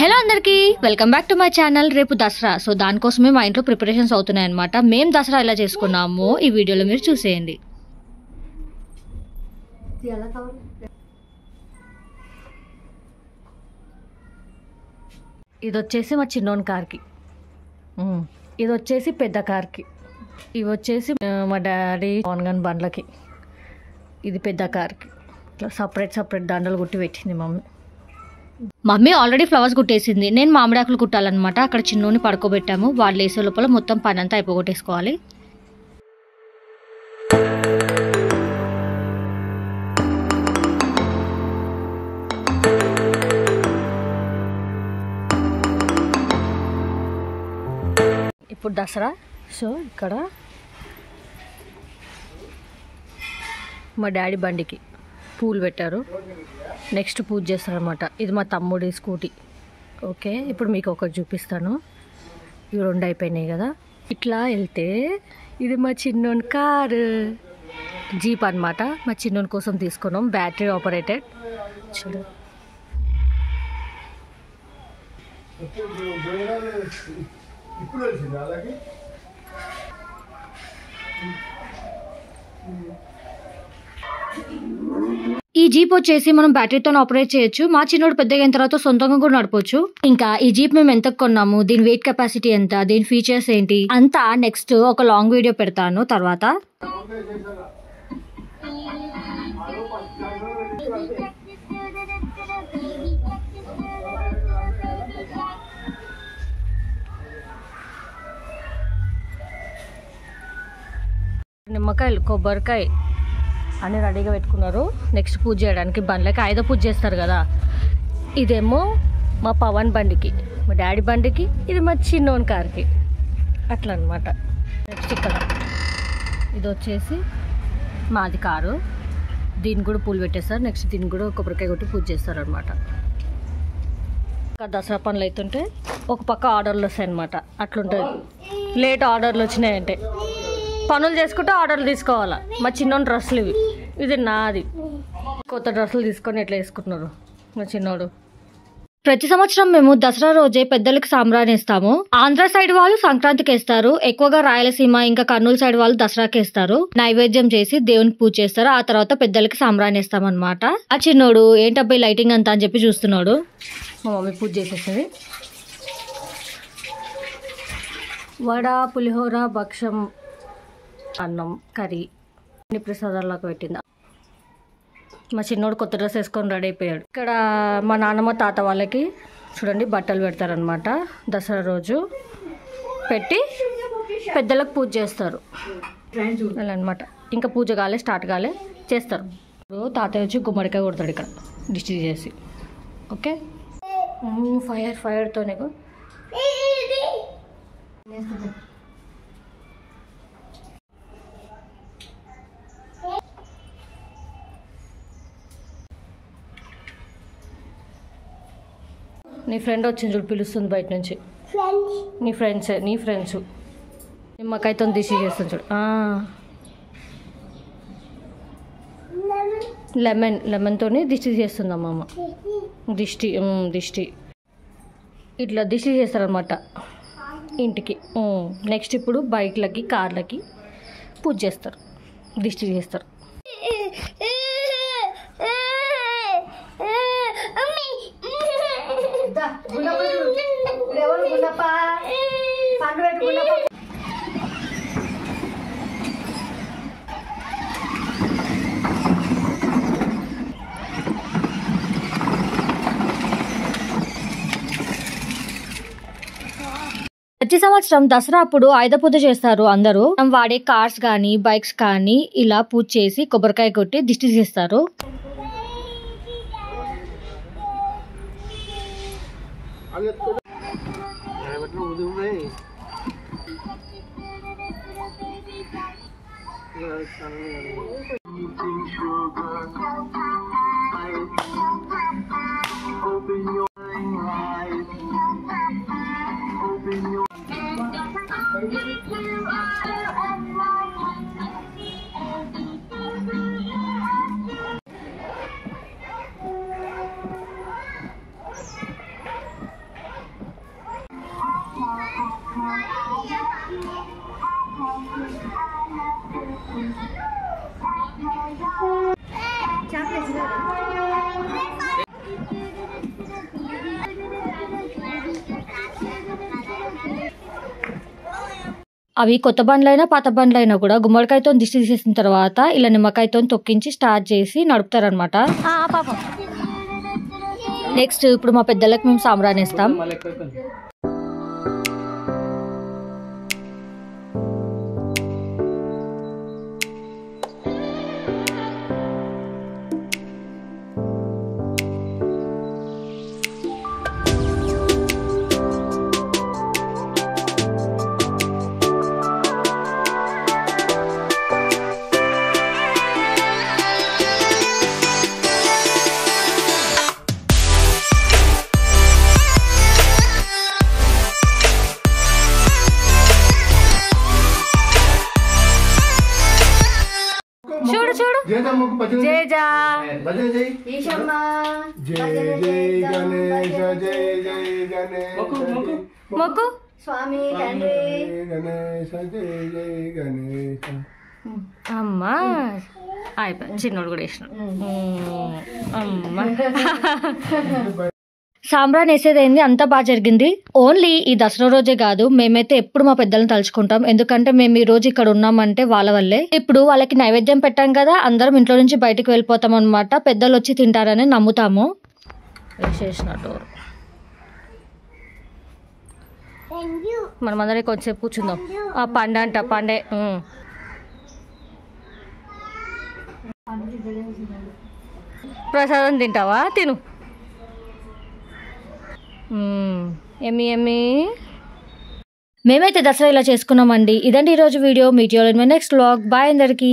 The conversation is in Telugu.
హలో అందరికీ welcome back to my channel. రేపు దసరా, సో దానికోసమే మా ఇంట్లో ప్రిపరేషన్స్ అవుతున్నాయి అనమాట. మేము దసరా ఎలా చేసుకున్నామో ఈ వీడియోలో మీరు చూసేయండి. ఇది వచ్చేసి మా చిన్నోని కార్కి, ఇది వచ్చేసి పెద్ద కార్కి, ఇవి వచ్చేసి మా డాడీ పవన్ బండ్లకి, ఇది పెద్ద కార్కి. ఇట్లా సపరేట్ దండలు కుట్టి పెట్టింది మమ్మీ ఆల్రెడీ ఫ్లవర్స్ కుట్టేసింది. నేను మామిడాకులు కుట్టాలన్నమాట. అక్కడ చిన్నోని పడుకోబెట్టాము. వాళ్ళు వేసే లోపల మొత్తం పని అంతా అయిపోగొట్టేసుకోవాలి. ఇప్పుడు దసరా, సో ఇక్కడ మా డాడీ బండికి పూలు పెట్టారు. నెక్స్ట్ పూజ చేస్తారనమాట. ఇది మా తమ్ముడి స్కూటీ. ఓకే, ఇప్పుడు మీకు ఒకటి చూపిస్తాను. ఇవి రెండు అయిపోయినాయి కదా. ఇట్లా వెళ్తే ఇది మా చిన్నోని కారు, జీప్ అనమాట. మా చిన్నోని కోసం తీసుకున్నాం, బ్యాటరీ ఆపరేటెడ్. చూడు, ఈ జీప్ వచ్చేసి మనం బ్యాటరీతో ఆపరేట్ చేయొచ్చు. మా చిన్నోడు పెద్దగా అయిన తర్వాత సొంతంగా కూడా నడపొచ్చు. ఇంకా ఈ జీప్ మేము ఎంత కొన్నాము, దీని వెయిట్ కెపాసిటీ ఎంత, దీని ఫీచర్స్ ఏంటి అంతా నెక్స్ట్ ఒక లాంగ్ వీడియో పెడతాను తర్వాత. నిమ్మకాయలు, కొబ్బరికాయ అన్నీ రెడీగా పెట్టుకున్నారు. నెక్స్ట్ పూజ చేయడానికి బండ్లకి ఆయుధ పూజ చేస్తారు కదా. ఇదేమో మా పవన్ బండికి, మా డాడీ బండికి, ఇది మా చిన్నోన్ కార్కి, అట్లా అనమాట. నెక్స్ట్ ఇక్కడ ఇది వచ్చేసి మాది కారు. దీన్ని కూడా పూలు పెట్టేస్తారు. నెక్స్ట్ దీన్ని కూడా కొబ్బరికాయ కొట్టి పూజ చేస్తారు అనమాట. ఇంకా దసరా పనులు అవుతుంటే ఒక పక్క ఆర్డర్లు వస్తాయి అనమాట. అట్లుంటుంది. లేట్ ఆర్డర్లు వచ్చినాయంటే పనులు చేసుకుంటే ఆర్డర్లు తీసుకోవాలా. మా చిన్నోని డ్రెస్సులు ఇవి, ఇది నాది. కొత్త డ్రెస్సులు తీసుకొని ఎట్లా వేసుకుంటున్నారు మా చిన్నోడు. ప్రతి సంవత్సరం మేము దసరా రోజే పెద్దలకు సాంబ్రాణి ఇస్తాము. ఆంధ్ర సైడ్ వాళ్ళు సంక్రాంతికి వేస్తారు. ఎక్కువగా రాయలసీమ ఇంకా కర్నూలు సైడ్ వాళ్ళు దసరాకి వేస్తారు. నైవేద్యం చేసి దేవునికి పూజ చేస్తారు. ఆ తర్వాత పెద్దలకి సాంబ్రాణి ఇస్తాం అనమాట. ఆ చిన్నోడు ఏంటబ్బాయి లైటింగ్ అంతా అని చెప్పి చూస్తున్నాడు. మా మమ్మీ పూజ చేసేసింది. వడ, పులిహోర, భక్షం, అన్నం, కర్రీ అన్ని ప్రసాదాల్లోకి పెట్టిందా. మా చిన్నోడు కొత్త డ్రెస్ వేసుకొని రెడీ అయిపోయాడు. ఇక్కడ మా నాన్నమ్మ తాత వాళ్ళకి చూడండి బట్టలు పెడతారనమాట. దసరా రోజు పెట్టి పెద్దలకు పూజ చేస్తారు అలా అనమాట. ఇంకా పూజ కాలే, స్టార్ట్ కాలే, చేస్తారు. తాతయ్య వచ్చి గుమ్మడికాయ కొడతాడు ఇక్కడ డిస్ట్రిక్ట్ చేసి. ఓకే, ఫైర్తోనే నీ ఫ్రెండ్ వచ్చింది చూడు, పిలుస్తుంది బయట నుంచి. నీ ఫ్రెండ్స్ నిమ్మకాయతో దిష్టి చేస్తుంది చూడు. లెమన్తో దిష్టి చేస్తుంది అమ్మమ్మ. దిష్టి ఇట్లా దిష్టి చేస్తారనమాట ఇంటికి. నెక్స్ట్ ఇప్పుడు బైక్లకి, కార్లకి పూజ చేస్తారు, దిష్టి చేస్తారు. ప్రతి సంవత్సరం దసరా అప్పుడు ఆయుధ పూజ చేస్తారు అందరూ. వాడే కార్స్ కానీ బైక్స్ కానీ ఇలా పూజ చేసి కొబ్బరికాయ కొట్టి దిష్టి చేస్తారు. అవి కొత్త బండ్లైనా పాత బండ్లైనా కూడా గుమ్మడికాయతో దిష్టి తీసేసిన తర్వాత ఇలా నిమ్మకాయతో తొక్కించి స్టార్ట్ చేసి నడుపుతారనమాట. పాపం నెక్స్ట్ ఇప్పుడు మా పెద్దలకు మేము సాంబ్రాణి ఇస్తాం. చూడు చూడు జయ మొక్కు స్వామి అమ్మా అయిపోయి చిన్నోడు కూడా వేసినాడు. అమ్మా సాంబ్రాన్ వేసేదైంది, అంతా బాగా జరిగింది. ఓన్లీ ఈ దసరా రోజే కాదు, మేమైతే ఎప్పుడు మా పెద్దలను తలుచుకుంటాం. ఎందుకంటే మేము ఈ రోజు ఇక్కడ ఉన్నామంటే వాళ్ళ వల్లే. ఇప్పుడు వాళ్ళకి నైవేద్యం పెట్టాం కదా, అందరం ఇంట్లో నుంచి బయటకు వెళ్ళిపోతాం అనమాట. పెద్దలు వచ్చి తింటారని నమ్ముతాము. వేసేసినట్టు మనం అందరం కొంచెం కూర్చుందాం. పండే అంట పండే ప్రసాదం తింటావా? తిను. ఎమ్మి ఎమ్మి. మేమైతే దసరా ఇలా చేసుకున్నామండి. ఇదండి ఈరోజు video. Meet you all in my next vlog. Bye అందరికీ.